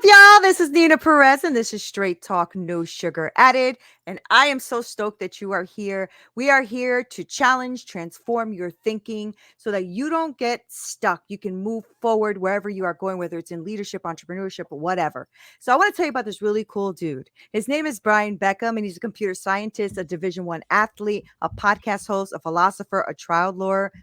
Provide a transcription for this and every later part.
y'all? This is Neena Perez, and this is Straight Talk, No Sugar Added. And I am so stoked that you are here. We are here to challenge, transform your thinking so that you don't get stuck. You can move forward wherever you are going, whether it's in leadership, entrepreneurship, or whatever. So I want to tell you about this really cool dude. His name is Brian Beckham, and he's a computer scientist, a Division I athlete, a podcast host, a philosopher, a trial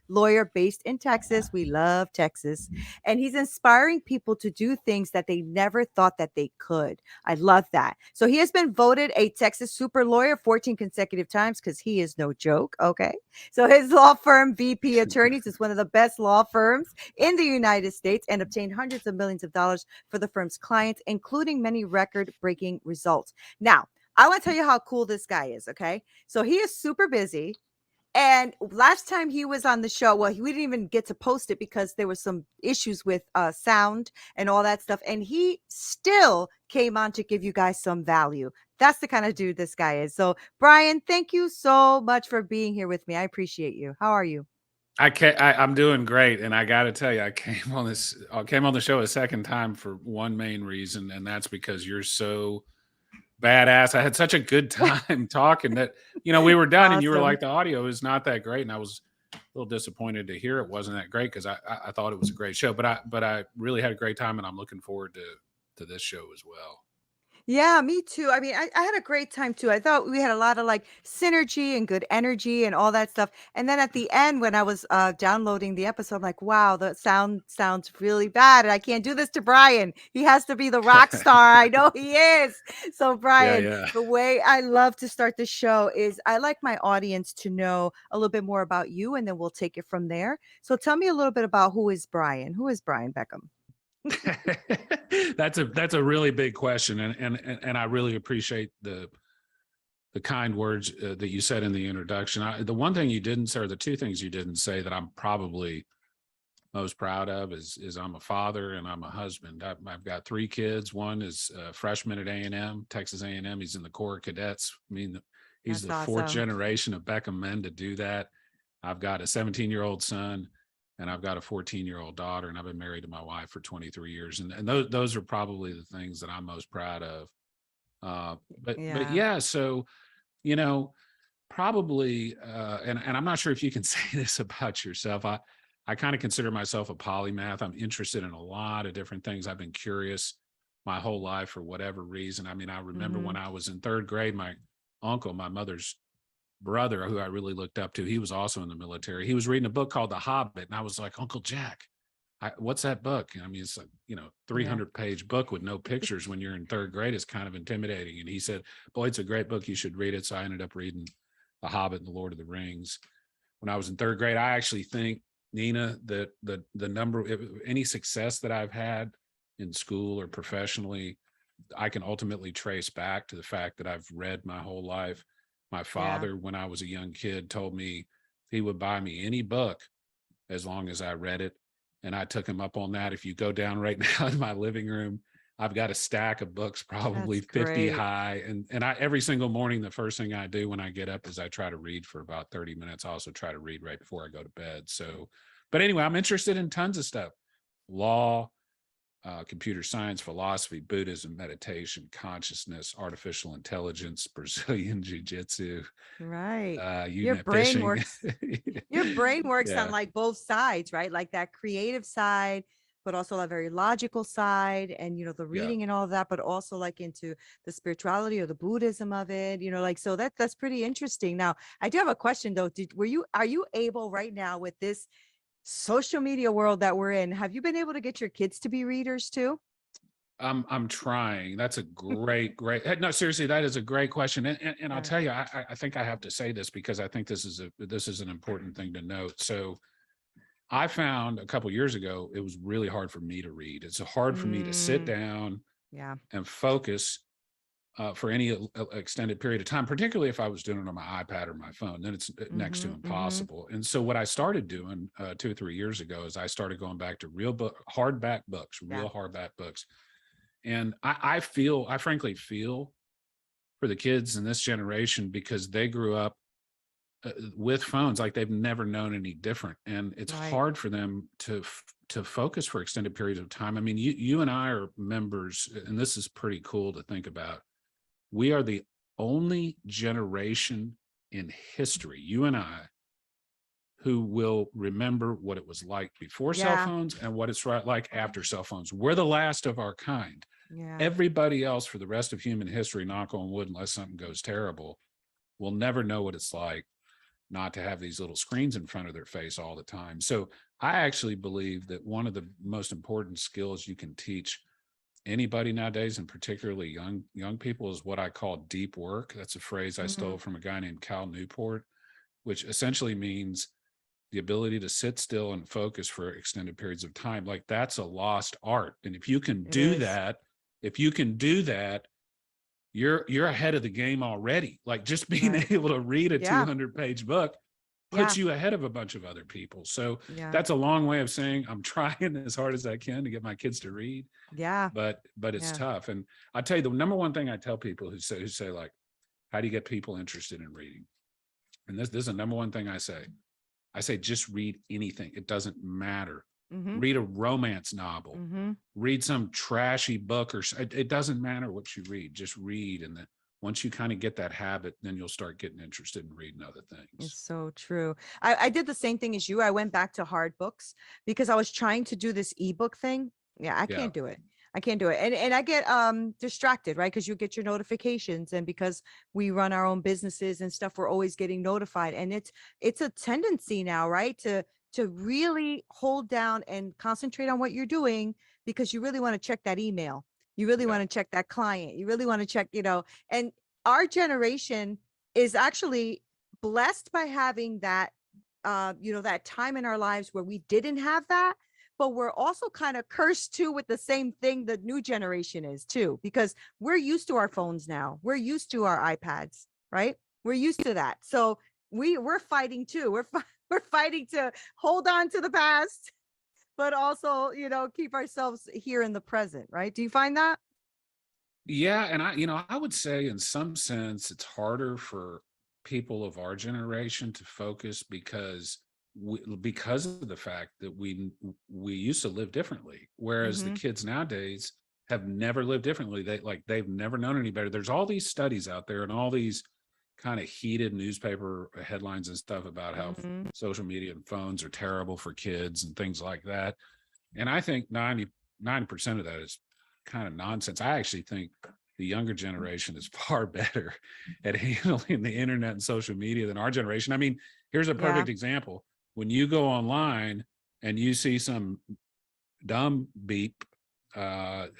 lawyer based in Texas. We love Texas. And he's inspiring people to do things that they never thought that they could. I love that. So he has been voted a Texas super lawyer 14 consecutive times because he is no joke. Okay. So his law firm, VP Attorneys, is one of the best law firms in the United States and obtained hundreds of millions of dollars for the firm's clients, including many record breaking results. Now, I want to tell you how cool this guy is. Okay. So he is super busy. And last time he was on the show, well, we didn't even get to post it because there was some issues with sound and all that stuff. And he still came on to give you guys some value. That's the kind of dude this guy is. So, Brian, thank you so much for being here with me. I appreciate you. How are you? I'm doing great, and I got to tell you, I came on the show a second time for one main reason, and that's because you're so badass. I had such a good time talking that we were done, and you were Awesome. like, the audio is not that great, and I was a little disappointed to hear it wasn't that great because I thought it was a great show, but I really had a great time, and I'm looking forward to this show as well. Yeah, me too. I mean, I had a great time too. I thought we had a lot of like synergy and good energy and all that stuff. And then at the end, when I was downloading the episode, I'm like, wow, the sound sounds really bad. And I can't do this to Brian. He has to be the rock star. I know he is. So, Yeah, Brian, yeah. the way I love to start the show is I like my audience to know a little bit more about you, and then we'll take it from there. So, tell me a little bit about who is Brian? Who is Brian Beckham? That's a really big question, and I really appreciate the kind words that you said in the introduction. The one thing you didn't say, or the two things you didn't say that I'm probably most proud of is I'm a father and I'm a husband. I've got three kids. One is a freshman at A&M, Texas A&M. He's in the Corps of Cadets. I mean, he's That's the fourth awesome. generation of Beckham men to do that. I've got a 17-year-old son, and I've got a 14-year-old daughter, and I've been married to my wife for 23 years. And those are probably the things that I'm most proud of. But Yeah. yeah, so you know, probably, and I'm not sure if you can say this about yourself. I kind of consider myself a polymath. I'm interested in a lot of different things. I've been curious my whole life for whatever reason. I mean, I remember Mm-hmm. when I was in third grade, my uncle, my mother's brother, who I really looked up to, he was also in the military. He was reading a book called The Hobbit, and I was like, Uncle Jack, what's that book? I mean, it's like, Yeah. 300-page book with no pictures when you're in third grade is kind of intimidating. And he said, boy, it's a great book. You should read it. So I ended up reading The Hobbit and The Lord of the Rings. When I was in third grade, I actually think, Neena, that the number, any success that I've had in school or professionally, I can ultimately trace back to the fact that I've read my whole life. My Yeah. father, when I was a young kid, told me he would buy me any book as long as I read it. And I took him up on that. If you go down right now in my living room, I've got a stack of books, probably That's 50 great. high. And I every single morning, the first thing I do when I get up is I try to read for about 30 minutes. I also try to read right before I go to bed. So, but anyway, I'm interested in tons of stuff: law, computer science, philosophy, Buddhism, meditation, consciousness, artificial intelligence, Brazilian Jiu-Jitsu, Right. you Your know, brain fishing. works your brain works on Yeah. like both sides, right? Like that creative side, but also a very logical side and the Yeah. reading and all of that, but also like into the spirituality or the Buddhism of it, like so that's pretty interesting. Now, I do have a question though. Are you able right now with this social media world that we're in, have you been able to get your kids to be readers too? I'm trying. That's a great. No, seriously, that is a great question. And I'll Yeah. tell you, I think I have to say this because I think this is an important thing to note. So I found a couple years ago it was really hard for me to read. It's hard for me to sit Mm, down yeah. and focus for any extended period of time, particularly if I was doing it on my iPad or my phone. Then it's next to Mm-hmm. Mm-hmm. impossible. And so what I started doing 2 or 3 years ago is I started going back to hardback books, Yeah. real hardback books. And I frankly feel for the kids in this generation because they grew up with phones like they've never known any different. And it's Right. hard for them to focus for extended periods of time. I mean, you and I are members, and this is pretty cool to think about. We are the only generation in history, you and I, who will remember what it was like before cell Yeah. phones and what it's like after cell phones. We're the last of our kind. Yeah. Everybody else for the rest of human history, knock on wood, unless something goes terrible, will never know what it's like not to have these little screens in front of their face all the time. So I actually believe that one of the most important skills you can teach anybody nowadays, and particularly young people, is what I call deep work. That's a phrase I Mm-hmm. stole from a guy named Cal Newport, which essentially means the ability to sit still and focus for extended periods of time. Like, that's a lost art. And if you can It do is. that, if you can do that, you're ahead of the game already. Like, just being Right. able to read a Yeah. 200-page book Yeah. puts you ahead of a bunch of other people. So Yeah. that's a long way of saying I'm trying as hard as I can to get my kids to read, Yeah. but it's Yeah. tough. And I tell you, the number one thing I tell people who say like, how do you get people interested in reading? And this is the number one thing I say. I say, just read anything. It doesn't matter. Mm-hmm. Read a romance novel, Mm-hmm. read some trashy book, or it doesn't matter what you read. Just read. And then once you kind of get that habit, then you'll start getting interested in reading other It's things. so true. I did the same thing as you. I went back to hard books because I was trying to do this ebook thing. Yeah, I Yeah. can't do it. I can't do it. And I get distracted, right? Because you get your notifications, and because we run our own businesses and stuff, we're always getting notified. And it's a tendency now, right? To really hold down and concentrate on what you're doing, because you really want to check that email. You really Yeah. want to check that client. You really want to check, and our generation is actually blessed by having that that time in our lives where we didn't have that, but we're also kind of cursed too with the same thing the new generation is too, because we're used to our phones now, we're used to our iPads, right? We're used to that. So we're fighting too. We're fighting to hold on to the past, but also keep ourselves here in the present, right? Do you find that? Yeah, and I would say in some sense it's harder for people of our generation to focus because of the fact that we used to live differently, whereas the Mm-hmm. kids nowadays have never lived differently. They've never known any better. There's all these studies out there and all these kind of heated newspaper headlines and stuff about how Mm-hmm. social media and phones are terrible for kids and things like that. And I think 90% of that is kind of nonsense. I actually think the younger generation is far better at handling the internet and social media than our generation. I mean, here's a Yeah. perfect example. When you go online and you see some dumb beep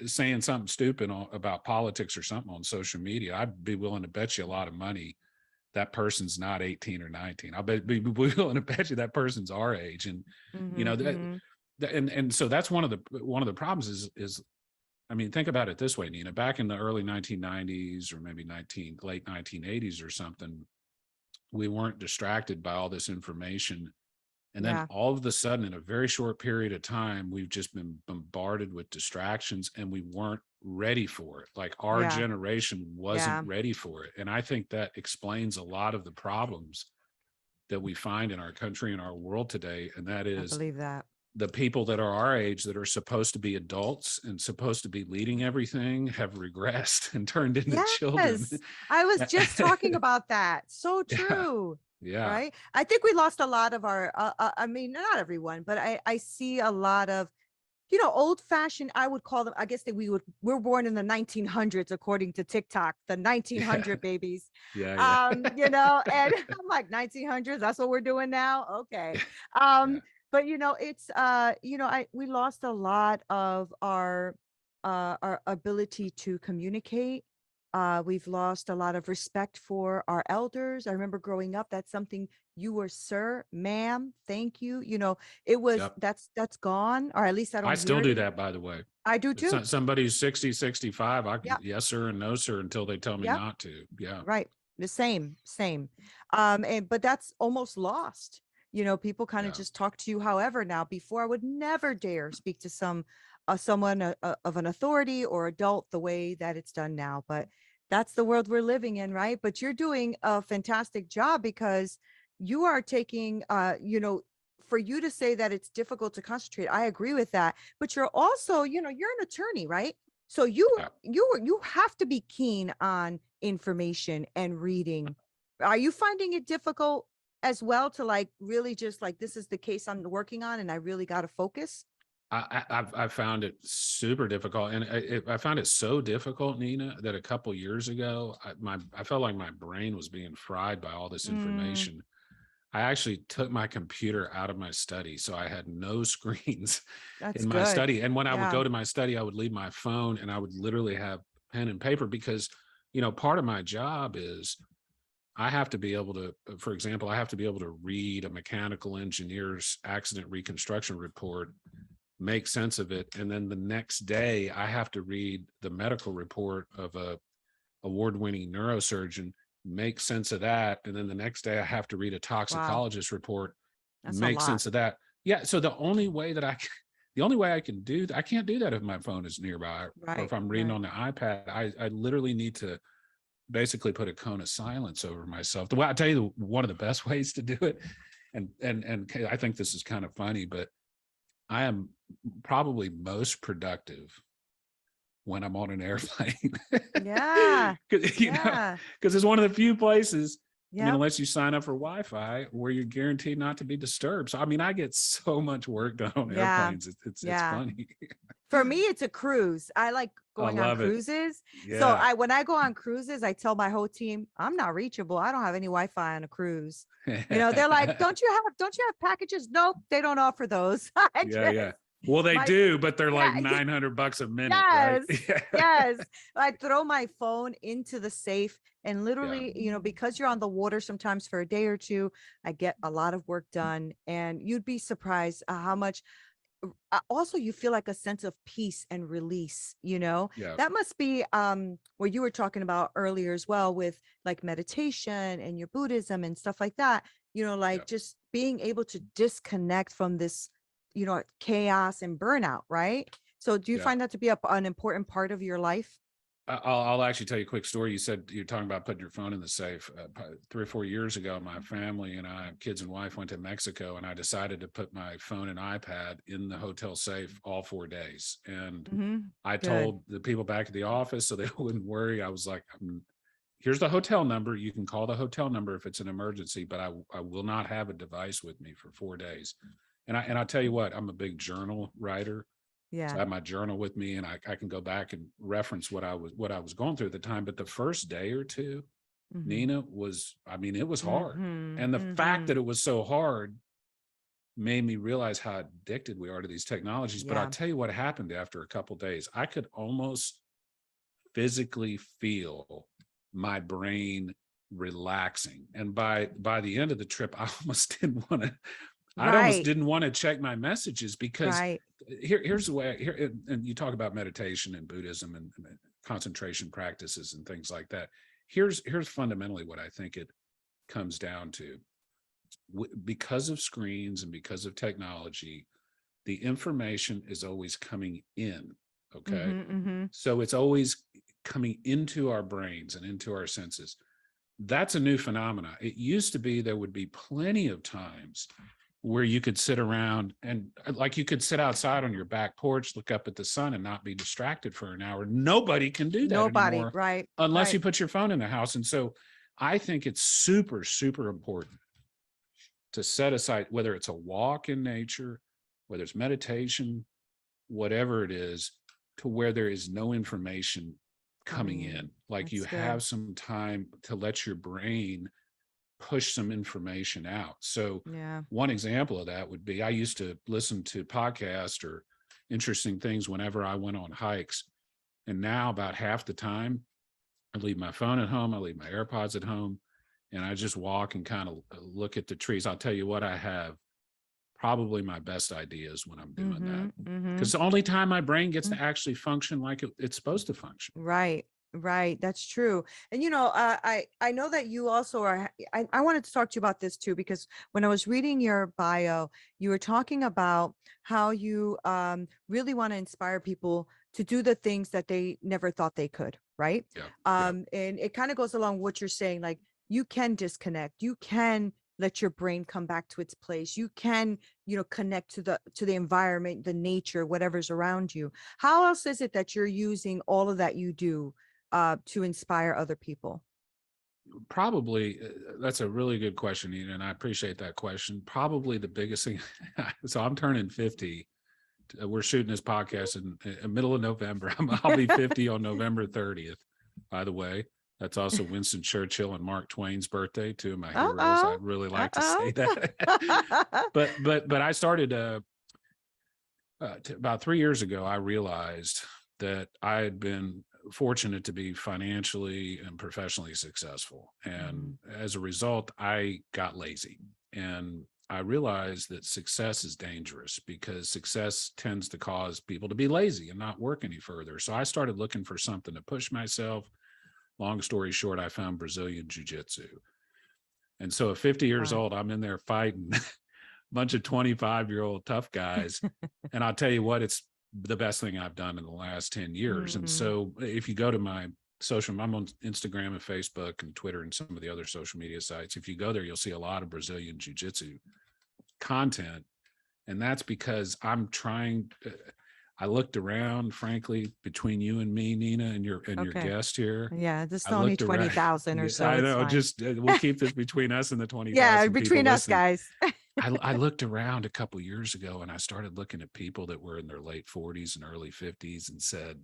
saying something stupid about politics or something on social media, I'd be willing to bet you a lot of money that person's not 18 or 19. I'll be willing to bet you that person's our age. And you Mm-hmm. know that Mm-hmm. and so that's one of the problems is I mean, think about it this way, Neena. Back in the early 1990s or maybe late 1980s or something, we weren't distracted by all this information. And then Yeah. all of a sudden, in a very short period of time, we've just been bombarded with distractions and we weren't ready for it. Like, our Yeah. generation wasn't Yeah. ready for it. And I think that explains a lot of the problems that we find in our country and our world today. And that I is believe that. the people that are our age that are supposed to be adults and supposed to be leading everything have regressed and turned into children. Yes. I was just talking about that. So Yeah. true. Yeah. Right. I think we lost a lot of our, I mean, not everyone, but I see a lot of, old fashioned, I would call them, I guess that we're born in the 1900s, according to TikTok, the Yeah. 1900 babies. Yeah. Yeah. And I'm like 1900s, that's what we're doing now. Okay. Yeah. But it's, we lost a lot of our ability to communicate. We've lost a lot of respect for our elders. I remember growing up, that's something you were sir, ma'am, thank you. It was Yep. that's gone, or at least I I don't still hear it do anymore. that, by the way. I do If too. somebody's 60, 65, I can Yep. yes, sir, and no, sir, until they tell me Yep. not to. Yeah. Right. The same. And but that's almost lost. People kind of Yeah. just talk to you however now. Before, I would never dare speak to someone of an authority or adult the way that it's done now. But that's the world we're living in, right? But you're doing a fantastic job, because you are taking for you to say that it's difficult to concentrate, I agree with that. But you're also, you're an attorney, right? So you have to be keen on information and reading. Are you finding it difficult as well to like really just like, this is the case I'm working on and I really got to focus? I found it super difficult, and I found it so difficult, Nina, that a couple years ago, I felt like my brain was being fried by all this Mm, information. I actually took my computer out of my study, so I had no screens that's in my good. study. And when I would Yeah. go to my study, I would leave my phone, and I would literally have pen and paper because, part of my job is I have to be able to, for example, I have to be able to read a mechanical engineer's accident reconstruction report, make sense of it, and then the next day I have to read the medical report of a award-winning neurosurgeon, make sense of that, and then the next day I have to read a Wow. toxicologist report, That's a make lot. sense of that. Yeah, so the only way I can do I can't do that if my phone is nearby or if Right. I'm reading Right. on the iPad. I literally need to basically put a cone of silence over myself. The way I tell you, one of the best ways to do it, and I think this is kind of funny, but I am probably most productive when I'm on an airplane. Yeah. 'Cause, Yeah. because it's one of the few places, Yep. unless you sign up for Wi-Fi, where you're guaranteed not to be disturbed. So I mean, I get so much work done on Yeah. airplanes. It's Yeah. funny. For me, it's a cruise. I like I going on love it. cruises. So Yeah. when I go on cruises, I tell my whole team, I'm not reachable. I don't have any Wi-Fi on a cruise. They're like, don't you have packages? Nope, they don't offer those. I Yeah, yeah. just Well, they my do, but they're like yeah, $900 a minute, right? yes, yes. I throw my phone into the safe and Yeah, literally, because you're on the water sometimes for a day or two, I get a lot of work done. And you'd be surprised how much also you feel like a sense of peace and release. yeah, That must be what you were talking about earlier as well with like meditation and your Buddhism and stuff like that, yeah, like just being able to disconnect from this chaos and burnout, right? So do you yeah. find that to be an important part of your life? I'll actually tell you a quick story. You said you're talking about putting your phone in the safe. 3 or 4 years ago, my family and I, kids and wife, went to Mexico, and I decided to put my phone and iPad in the hotel safe all 4 days. And Mm-hmm. I Good. told the people back at the office so they wouldn't worry. I was like, here's the hotel number. You can call the hotel number if it's an emergency, but I will not have a device with me for 4 days. And I tell you what, I'm a big journal writer. So Yeah. I have my journal with me, and I can go back and reference what I was going through at the time. But the first day or two, Mm-hmm. Nina, I mean, it was hard. Mm-hmm. And the fact Mm-hmm. that it was so hard made me realize how addicted we are to these technologies. But I'll Yeah. tell you what happened after a couple of days. I could almost physically feel my brain relaxing. And by the end of the trip, I almost Right. didn't want to check my messages because Right. here's the way here, and you talk about meditation and Buddhism and concentration practices and things like that. Here's fundamentally what I think it comes down to. Because of screens and because of technology, the information is always coming in. Okay. Mm-hmm. Mm-hmm. So it's always coming into our brains and into our senses. That's a new phenomena. It used to be there would be plenty of times where you could sit around and like you could sit outside on your back porch, look up at the sun and not be distracted for an hour. Nobody can do that Nobody. anymore Right. unless Right. you put your phone in the house. And so I think it's super, super important to set aside, whether it's a walk in nature, whether it's meditation, whatever it is, to where there is no information coming Coming in. in. Like you That's good. have some time to let your brain push some information out. So, Yeah. one example of that would be I used to listen to podcasts or interesting things whenever I went on hikes. And now, about half the time, I leave my phone at home, I leave my AirPods at home, and I just walk and kind of look at the trees. I'll tell you what, I have probably my best ideas when I'm doing Mm-hmm. that Mm-hmm. because the only time my brain gets Mm. to actually function like it's supposed to function. Right. Right. That's true. And I know that you also are. I wanted to talk to you about this too because when I was reading your bio, you were talking about how you really want to inspire people to do the things that they never thought they could. Right. Yeah. Yeah. And it kind of goes along what you're saying. Like you can disconnect. You can let your brain come back to its place. You can, connect to the environment, the nature, whatever's around you. How else is it that you're using all of that you do to inspire other people? Probably that's a really good question, Neena, and I appreciate that question. Probably the biggest thing. So I'm turning 50. We're shooting this podcast in the middle of November. I'll be 50 on November 30th. By the way, that's also Winston Churchill and Mark Twain's birthday, two of my heroes. Uh-oh. I'd really like to Uh-oh. say that. but I started about 3 years ago. I realized that I had been fortunate to be financially and professionally successful. And as a result, I got lazy. And I realized that success is dangerous because success tends to cause people to be lazy and not work any further. So I started looking for something to push myself. Long story short, I found Brazilian Jiu-Jitsu. And so at 50 years old, I'm in there fighting a bunch of 25-year-old tough guys. And I'll tell you what, it's the best thing I've done in the last 10 years. And so if you go to my I'm on Instagram and Facebook and Twitter and some of the other social media sites. If you go there, you'll see a lot of Brazilian Jiu-Jitsu content. And that's because I'm trying, I looked around, frankly, between you and me, Neena, and your guest here. Yeah, this is I only looked around. 20,000 or so. I It's know, fine. just we'll keep this between us and the 20,000 Yeah, people between us listening. guys. I looked around a couple years ago and I started looking at people that were in their late 40s and early 50s and said,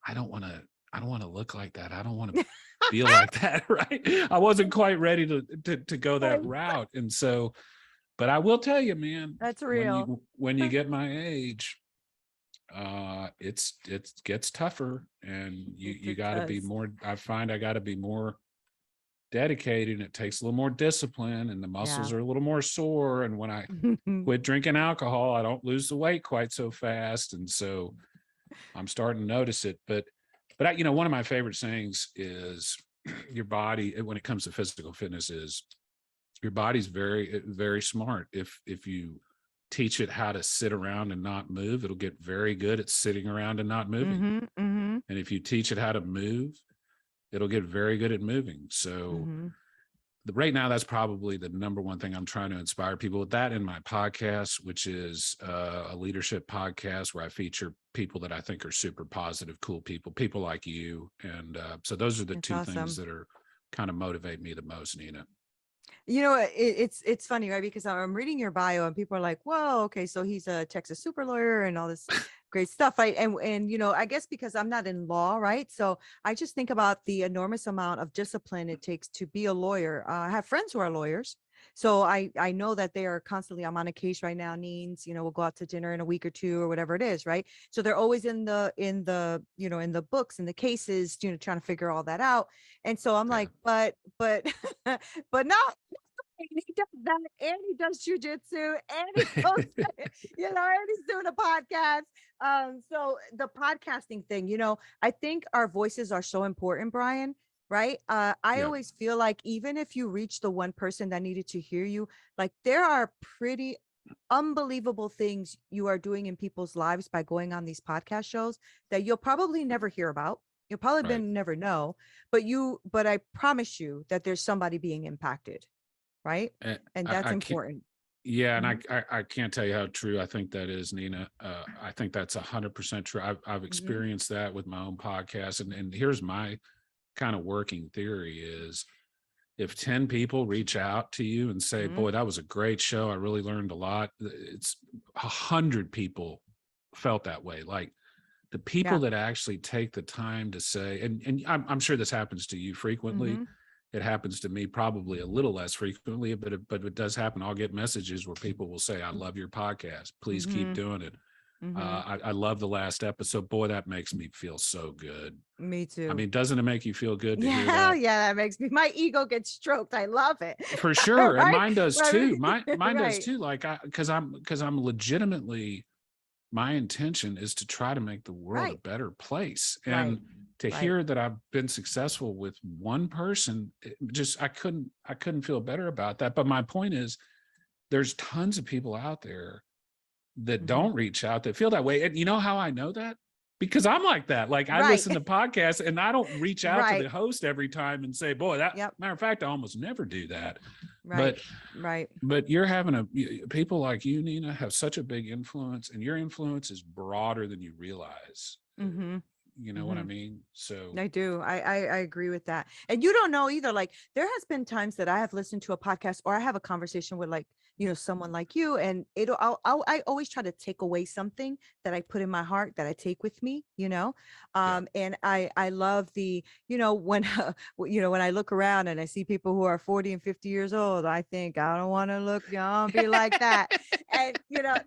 I don't want to look like that. I don't want to feel like that. Right. I wasn't quite ready to go that route. And so, but I will tell you, man, That's real. When you get my age, it gets tougher and you got to be more, I find I got to be more dedicated, and it takes a little more discipline, and the muscles are a little more sore. And when I quit drinking alcohol, I don't lose the weight quite so fast. And so I'm starting to notice it. But I, one of my favorite sayings is your body, when it comes to physical fitness, is your body's very, very smart. If you teach it how to sit around and not move, it'll get very good at sitting around and not moving. And if you teach it how to move, it'll get very good at moving. So right now, that's probably the number one thing I'm trying to inspire people with. That in my podcast, which is a leadership podcast where I feature people that I think are super positive, cool people like you. And so those are the two things that are kind of motivate me the most, Neena. It's funny, right? Because I'm reading your bio and people are like, whoa, okay, so he's a Texas super lawyer and all this great stuff. And I guess because I'm not in law, right? So I just think about the enormous amount of discipline it takes to be a lawyer. I have friends who are lawyers. So I know that they are constantly, I'm on a case right now, Neens, we'll go out to dinner in a week or two or whatever it is, right? So they're always in the books, in the cases, trying to figure all that out. And so I'm like, but but not. And he does that, and he does jujitsu, and he goes, and he's doing a podcast. So the podcasting thing, I think our voices are so important, Brian. Right? I always feel like even if you reach the one person that needed to hear you, like there are pretty unbelievable things you are doing in people's lives by going on these podcast shows that you'll probably never hear about. You'll probably never know, but I promise you that there's somebody being impacted. Right. And that's important. Yeah. And I can't tell you how true I think that is, Neena. I think that's 100% true. I've experienced that with my own podcast. And here's my kind of working theory is if 10 people reach out to you and say, boy, that was a great show, I really learned a lot. It's 100 people felt that way. Like the people that actually take the time to say, and I'm sure this happens to you frequently. It happens to me probably a little less frequently, but it does happen. I'll get messages where people will say, I love your podcast. Please keep doing it. I love the last episode. Boy, that makes me feel so good. Me too. I mean, doesn't it make you feel good to hear that? Yeah, that makes me, my ego gets stroked. I love it. For sure. And mine does too. Mine does too. Like because I'm legitimately, my intention is to try to make the world a better place. And to hear that I've been successful with one person, I couldn't feel better about that. But my point is, there's tons of people out there that don't reach out, that feel that way. And you know how I know that? because I'm like that. Like I Right. listen to podcasts and I don't reach out to Right. the host every time and say, boy, that Yep. matter of fact, I almost never do that. Right. But Right. you're having people like you, Neena, have such a big influence, and your influence is broader than you realize. Mm-hmm. You know what I Mm-hmm. mean? So I do. I agree with that. And you don't know either. Like there has been times that I have listened to a podcast or I have a conversation with like, someone like you, and I always try to take away something that I put in my heart that I take with me, yeah, and I love when when I look around and I see people who are 40 and 50 years old, I think I don't want to look young, be like that. And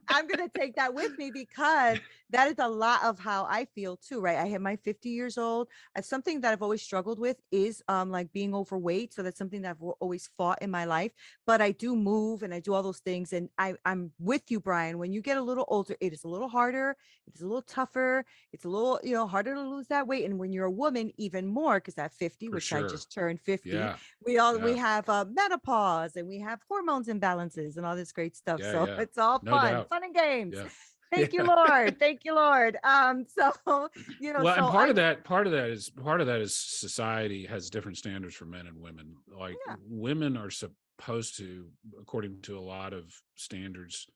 I'm going to take that with me because that is a lot of how I feel too, right? I have my 50 years old. Something that I've always struggled with is like being overweight. So that's something that I've always fought in my life. But I do move and I do all those things. And I'm with you, Brian. When you get a little older, it is a little harder. It's a little tougher. It's a little, harder to lose that weight. And when you're a woman, even more, because at 50, for which I sure. just turned 50, Yeah, we yeah, have menopause and we have hormones imbalances and all this great stuff. yeah, So yeah. it's all No fun, doubt. fun and games. Yeah. Thank you, Yeah. Lord. Thank you, Lord. So Well, and so I part of that is society has different standards for men and women. Like yeah. women are supposed to, according to a lot of standards,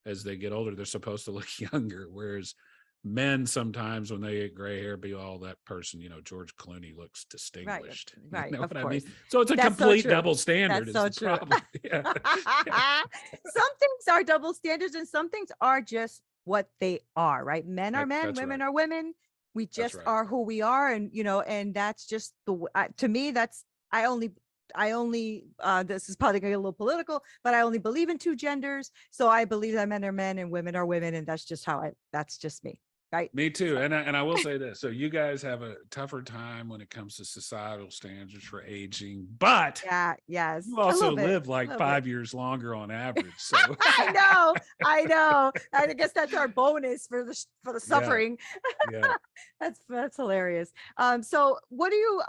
as they get older, they're supposed to look younger. Whereas men sometimes when they get gray hair, be all that person, George Clooney looks Right, distinguished. You right, know of what I mean? course. So it's a That's so complete true. double standard That's is so the true. problem. Yeah. Yeah. Some things are double standards and some things are just what they are, right? Men are men, That's women right. are women. We That's just right. are who we are, and and that's just to me that's I only this is probably gonna get a little political, but I only believe in two genders. So I believe that men are men and women are women, and that's just that's just me, right? Me too. So And I will say this. So you guys have a tougher time when it comes to societal standards for aging, but yeah, yes, you a little also bit, live a like little bit. 5 years longer on average. So I know, I know. I guess that's our bonus for the yeah, suffering. yeah, That's hilarious. So what do you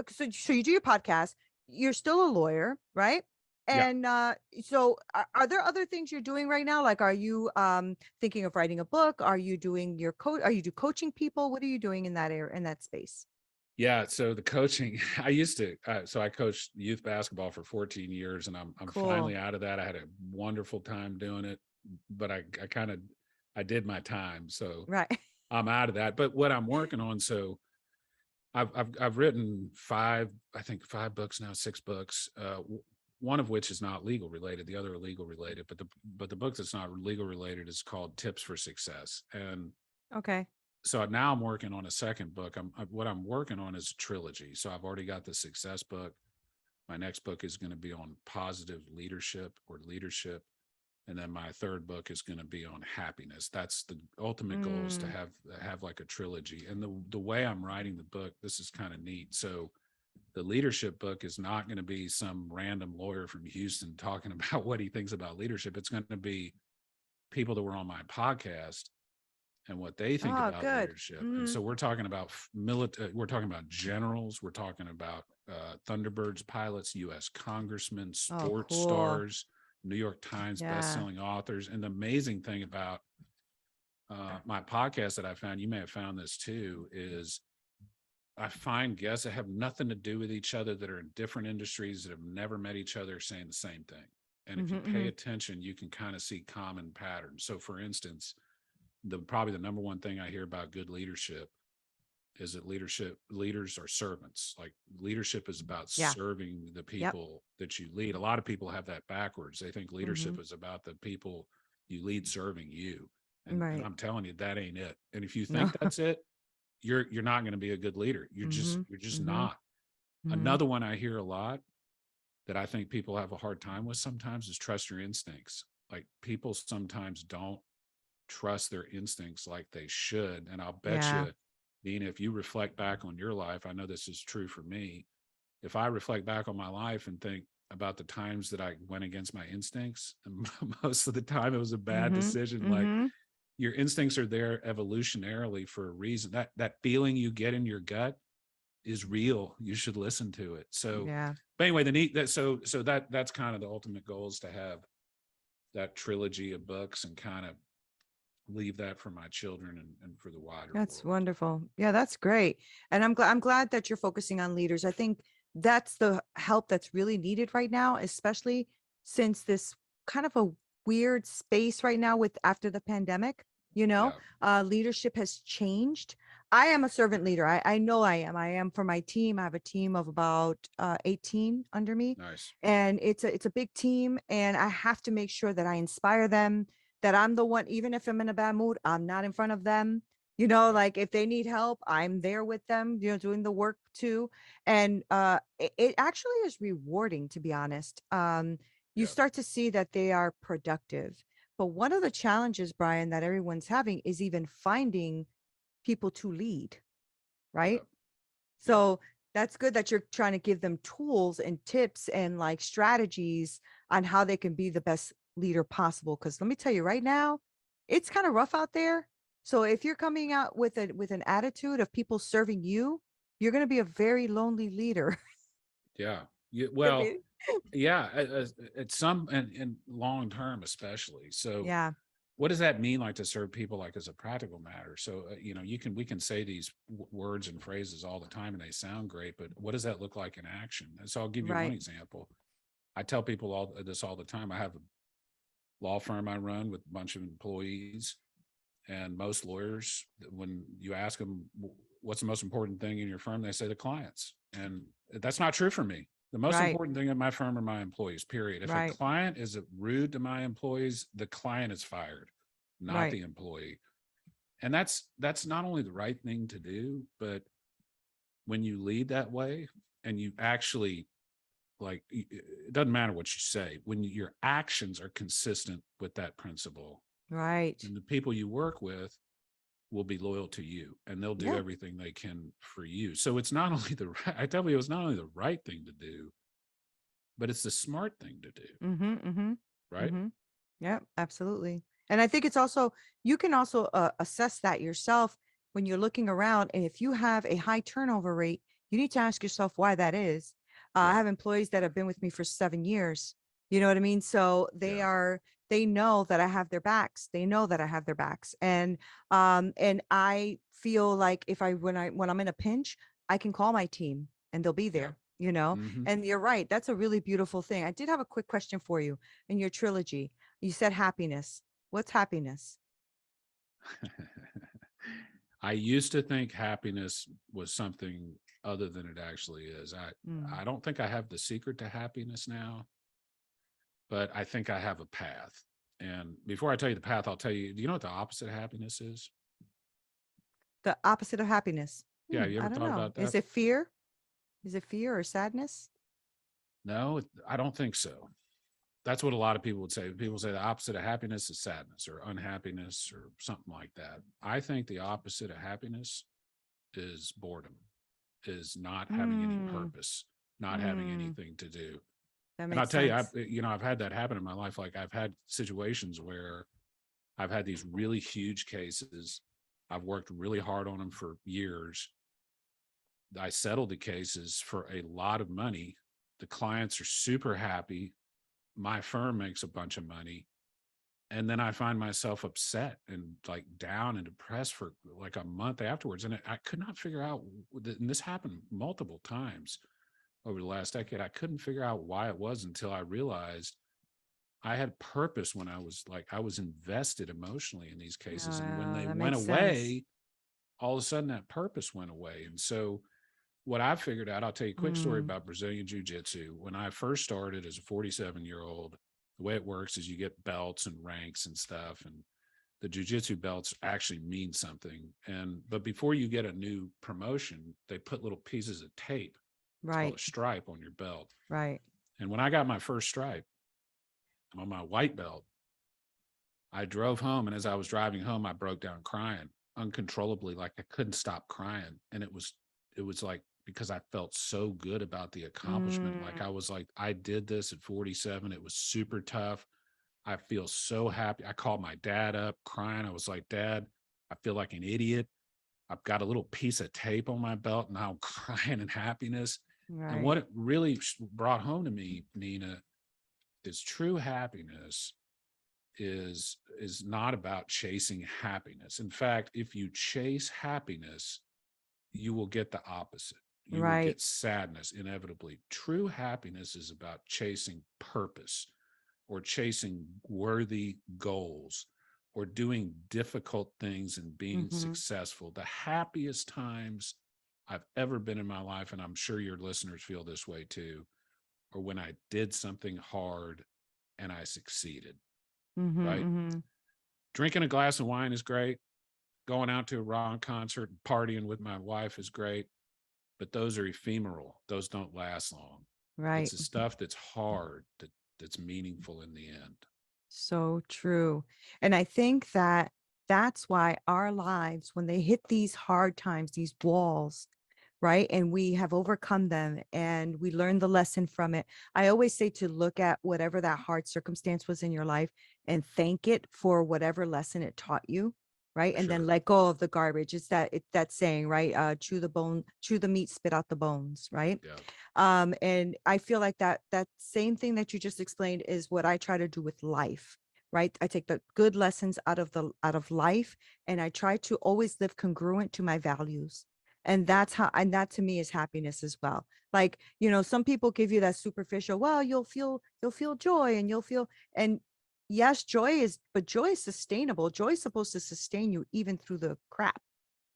so you do your podcast? You're still a lawyer, right? yeah. And so are there other things you're doing right now? Like, are you thinking of writing a book? Are you doing your Are you coaching people? What are you doing in that area, in that space? Yeah. So the coaching, I used to, so I coached youth basketball for 14 years and I'm Cool. finally out of that. I had a wonderful time doing it, but I kind of, I did my time. So Right. I'm out of that. But what I'm working on, so I've written I think 5 books now, 6 books. One of which is not legal related. The other are legal related. But the book that's not legal related is called Tips for Success. And Okay. so now I'm working on a second book. What I'm working on is a trilogy. So I've already got the success book. My next book is going to be on positive leadership or leadership. And then my third book is going to be on happiness. That's the ultimate goal, is to Mm. have like a trilogy. And the way I'm writing the book, this is kind of neat. So the leadership book is not going to be some random lawyer from Houston talking about what he thinks about leadership. It's going to be people that were on my podcast and what they think Oh, about good. leadership. And Mm. so we're talking about we're talking about generals, we're talking about Thunderbirds pilots, U.S. congressmen, Oh, sports cool. stars, New York Times Yeah. best-selling authors. And the amazing thing about my podcast that I found, you may have found this too, is I find guests that have nothing to do with each other, that are in different industries, that have never met each other, saying the same thing. And if Mm-hmm, you pay mm-hmm. attention, you can kind of see common patterns. So for instance, probably the number one thing I hear about good leadership is that leaders are servants. Like leadership is about Yeah. serving the Yep. people that you lead. A lot of people have that backwards. They think Mm-hmm. leadership is about the people you lead serving you. And Right. I'm telling you, that ain't it. And if you No. think that's it, you're not going to be a good leader. Mm-hmm. You're just Mm-hmm. not. Mm-hmm. Another one I hear a lot that I think people have a hard time with sometimes is trust your instincts. Like people sometimes don't trust their instincts like they should. And I'll bet Yeah. you, Neena, if you reflect back on your life, I know this is true for me. If I reflect back on my life and think about the times that I went against my instincts, and most of the time it was a bad Mm-hmm. decision. Like Mm-hmm. your instincts are there evolutionarily for a reason. That feeling you get in your gut is real. You should listen to it. So, Yeah. but anyway, the neat that so that's kind of the ultimate goal, is to have that trilogy of books and kind of leave that for my children and for the wider That's world. wonderful. Yeah, that's great. And I'm glad that you're focusing on leaders. I think that's the help that's really needed right now, especially since this kind of a weird space right now with after the pandemic, Yeah. leadership has changed. I am a servant leader. I know I am. I am for my team. I have a team of about 18 under me. Nice. And it's a big team. And I have to make sure that I inspire them, that I'm the one, even if I'm in a bad mood, I'm not in front of them. Right. Like if they need help, I'm there with them, doing the work too. And it actually is rewarding, to be honest. You Yeah. start to see that they are productive. But one of the challenges, Brian, that everyone's having is even finding people to lead, Yeah. right? Yeah. So that's good that you're trying to give them tools and tips and like strategies on how they can be the best leader possible. Cause let me tell you right now, it's kind of rough out there. So if you're coming out with an attitude of people serving you, you're going to be a very lonely leader. Yeah. Yeah. Could Well, be. yeah, at some and long term especially. So Yeah, what does that mean, like to serve people, like as a practical matter? So we can say these words and phrases all the time and they sound great, but what does that look like in action? And so I'll give you one right, example. I tell people all the time. I have a law firm I run with a bunch of employees, and most lawyers, when you ask them what's the most important thing in your firm, they say the clients. And that's not true for me. The most right, important thing in my firm are my employees, period. If a right, client is rude to my employees, the client is fired, not right, the employee. And that's not only the right thing to do, but when you lead that way and you actually, like, it doesn't matter what you say, when your actions are consistent with that principle, right. and the people you work with will be loyal to you and they'll do Yeah. everything they can for you. So it's not only I tell you, it's not only the right thing to do, but it's the smart thing to do. Mm-hmm. Mm-hmm. Right. Mm-hmm. Yeah, absolutely. And I think it's also, you can also assess that yourself when you're looking around. And if you have a high turnover rate, you need to ask yourself why that is. I Yeah. have employees that have been with me for 7 years. You know what I mean? So Yeah. they know that I have their backs. They know that I have their backs. And I feel like if when I'm in a pinch, I can call my team and they'll be Yeah. there. Hmm. And you're right. That's a really beautiful thing. I did have a quick question for you in your trilogy. You said happiness. What's happiness? I used to think happiness was something other than it actually is. Mm, I don't think I have the secret to happiness now, but I think I have a path. And before I tell you the path, I'll tell you, do you know what the opposite of happiness is? the opposite of happiness. Yeah, you ever I don't thought know. about Is that? it fear? Is it fear or sadness? No, I don't think so. That's what a lot of people would say. People say the opposite of happiness is sadness or unhappiness or something like that. I think the opposite of happiness is boredom, is not having any Mm, purpose, not having mm, anything to do. that And I'll makes tell you, sense. I've had that happen in my life. Like I've had situations where I've had these really huge cases. I've worked really hard on them for years. I settled the cases for a lot of money. The clients are super happy. My firm makes a bunch of money, and then I find myself upset and like down and depressed for like a month afterwards. And I could not figure out, and this happened multiple times over the last decade. I couldn't figure out why it was until I realized I had purpose when I was invested emotionally in these cases. And when they That went makes sense. away, all of a sudden that purpose went away. And so what I figured out, I'll tell you a quick story Mm, about Brazilian Jiu-Jitsu. When I first started as a 47-year-old, the way it works is you get belts and ranks and stuff. And the Jiu-Jitsu belts actually mean something. But before you get a new promotion, they put little pieces of tape. It's called right, a stripe on your belt. right. And when I got my first stripe on my white belt, I drove home. And as I was driving home, I broke down crying uncontrollably. Like I couldn't stop crying. And it was like, because I felt so good about the accomplishment. Like Mm, I was like, I did this at 47. It was super tough. I feel so happy. I called my dad up crying. I was like, Dad, I feel like an idiot. I've got a little piece of tape on my belt and I'm crying in happiness. And right. what it really brought home to me, Nina, is true happiness is not about chasing happiness. In fact, if you chase happiness, you will get the opposite. You will Right. get sadness inevitably. True happiness is about chasing purpose or chasing worthy goals or doing difficult things and being Mm-hmm. successful. The happiest times I've ever been in my life, and I'm sure your listeners feel this way too, are when I did something hard and I succeeded, Mm-hmm. right? Mm-hmm. Drinking a glass of wine is great. Going out to a rock concert and partying with my wife is great, but those are ephemeral. Those don't last long. It's Right. the stuff that's hard that's meaningful in the end. So true. And I think that that's why our lives, when they hit these hard times, these walls, right? And we have overcome them and we learn the lesson from it. I always say to look at whatever that hard circumstance was in your life and thank it for whatever lesson it taught you. Right. And then Sure. let go of the garbage. It's that saying, right? Chew the meat, spit out the bones. Right. Yeah. And I feel like that same thing that you just explained is what I try to do with life. Right. I take the good lessons out of life and I try to always live congruent to my values. And Yeah. and that to me is happiness as well. Like, some people give you that superficial, well, you'll feel joy and you'll feel, and yes, but joy is sustainable. Joy is supposed to sustain you even through the crap,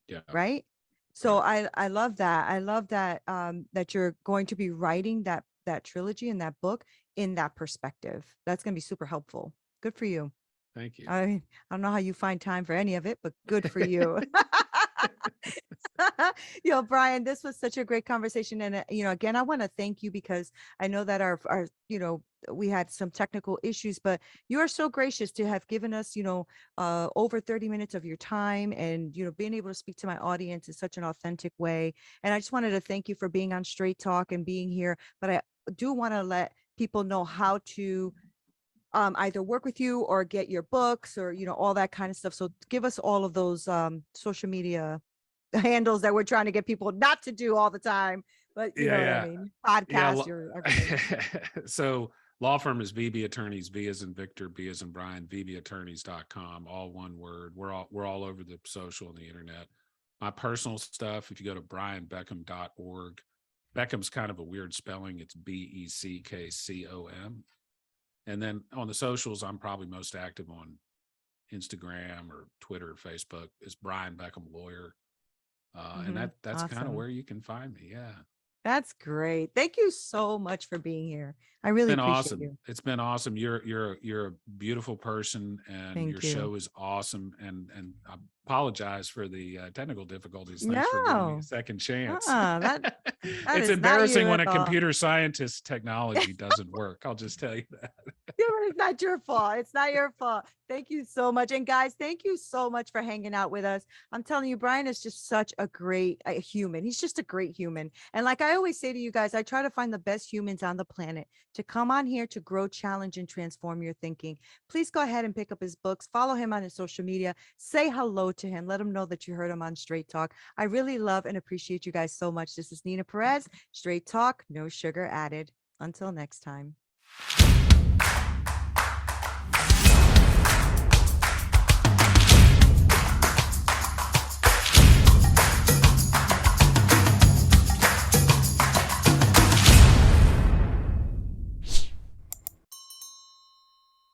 Yeah. right? So Right. I love that. I love that that you're going to be writing that trilogy and that book in that perspective. That's going to be super helpful. Good for you. Thank you. I don't know how you find time for any of it, but good for you. Brian, this was such a great conversation. And, again, I want to thank you because I know that we had some technical issues, but you are so gracious to have given us, over 30 minutes of your time and, being able to speak to my audience in such an authentic way. And I just wanted to thank you for being on Straight Talk and being here. But I do want to let people know how to either work with you or get your books or, all that kind of stuff. So give us all of those social media handles that we're trying to get people not to do all the time, but you know what I Yeah. mean? Yeah. Podcast, your everything. So law firm is VB Attorneys, V as in Victor, B as in Brian, VBattorneys.com, all one word. We're all over the social and the internet. My personal stuff, if you go to brianbeckham.org, Beckham's kind of a weird spelling. It's Beckcom. And then on the socials, I'm probably most active on Instagram or Twitter, Facebook. Is Brian Beckham Lawyer. And that's kind of Awesome. where you can find me. Yeah. That's great. Thank you so much for being here. I It's really been appreciate awesome. you. It's been awesome. You're a beautiful person, and your Thank you. show is awesome. And I apologize for the technical difficulties. Thanks for giving me a No, second chance. that It's is not embarrassing you when at a all. computer scientist technology doesn't work. I'll just tell you that. It's not your fault. It's not your fault. Thank you so much. And guys, thank you so much for hanging out with us. I'm telling you, Brian is just such a great human. He's just a great human. And like I always say to you guys, I try to find the best humans on the planet to come on here to grow, challenge, and transform your thinking. Please go ahead and pick up his books, follow him on his social media, say hello to him, let him know that you heard him on Straight Talk. I really love and appreciate you guys so much. This is Neena Perez, Straight Talk, no sugar added. Until next time.